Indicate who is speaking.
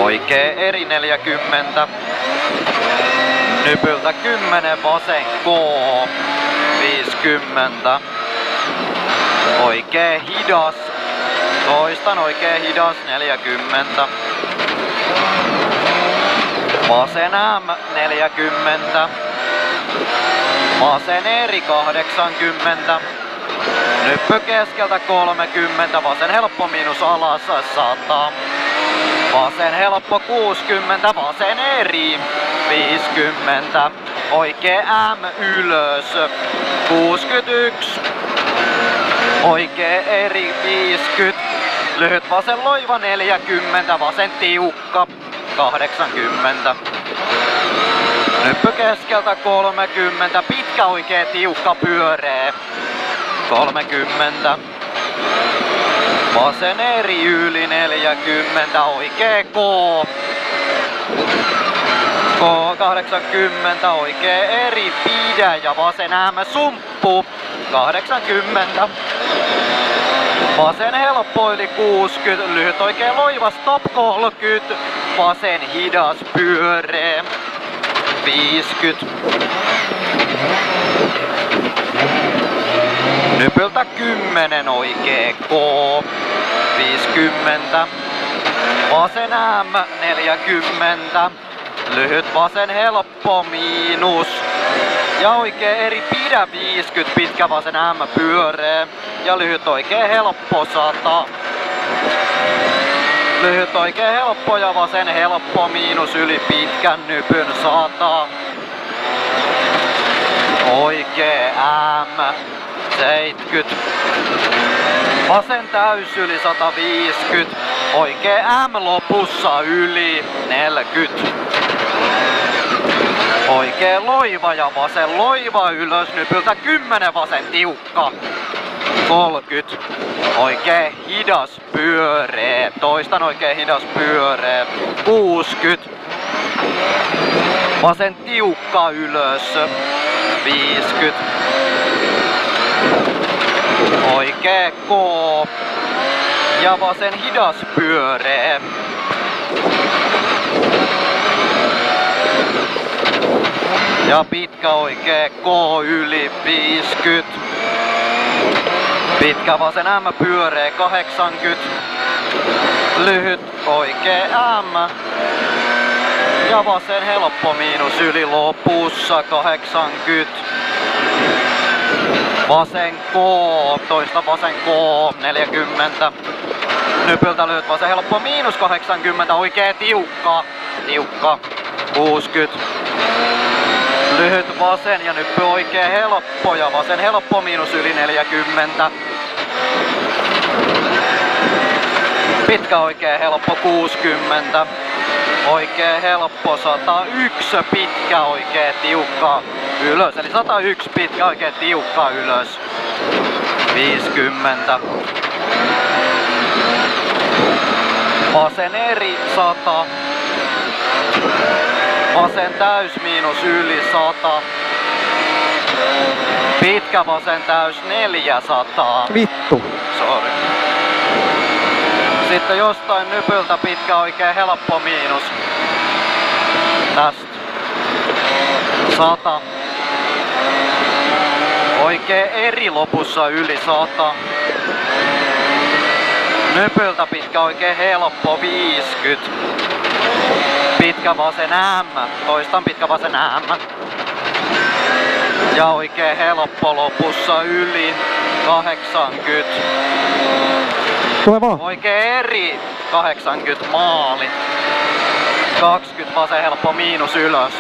Speaker 1: Oikee eri 40. Nypyltä 10 vasen K 50. Oikee hidas. Toistan oikee hidas 40. Vasen M 40. Vasen eri 80. Nyppy keskeltä 30. Vasen helppo miinus alas 100. Vasen helppo 60. Vasen eri 50. Oikee M ylös 61. Oikee eri 50. Lyhyt vasen loiva 40. Vasen tiukka 80. Nyppy keskeltä 30. Pitkä oikee tiukka pyöree 30. Vasen eri yli 40. Oikee K. K 80. Oikee eri pidä ja vasen M sumppu 80. Vasen helppo yli 60. Lyhyt oikee loiva stop 30. Vasen hidas pyöree 50. Nypyltä 10 oikee K 50. Vasen M 40. Lyhyt vasen helppo miinus. Ja oikee eri pidä 50. Pitkä vasen M pyöree. Ja lyhyt oikee helppo 100. Lyhyt oikee helppo ja vasen helppo miinus yli pitkän nypyn 100. Oikee M 70. Vasen täys yli 150. Oikee M lopussa yli 40. Oikee loiva ja vasen loiva ylös nypyltä 10 vasen tiukka 30. Oikee hidas pyöree. Toistan oikee hidas pyöree 60. Vasen tiukka ylös 50. Oikee K. Ja vasen hidas pyöree. Ja pitkä oikee K yli 50. Pitkä vasen M pyöree 80. Lyhyt oikee M. Ja vasen helppo miinus yli lopussa 80. Vasen K, toista vasen K 40. Nypyltä lyhyt vasen helppo miinus 80. Oikee tiukka 60. Lyhyt vasen ja nyppy oikee helppo ja vasen helppo miinus yli 40. Pitkä oikee helppo 60. Oikee helppo 101. Pitkä oikee tiukka ylös. Eli 101 pitkä oikee tiukka ylös 50. Vasen eri 100. Vasen täys miinus yli 100. Pitkä vasen täys 400.
Speaker 2: Vittu.
Speaker 1: Sorry. Sitten jostain nypyltä pitkä oikein helppo miinus. Tästä. 100. Oikein eri lopussa yli 100. Nypyltä pitkä oikein helppo 50. Pitkä vasen M. Toistan pitkä vasen M. Ja oikein helppo lopussa yli 80.
Speaker 2: Tule vaan.
Speaker 1: Oikein eri 80 maali. 20 vasen helppo miinus ylös.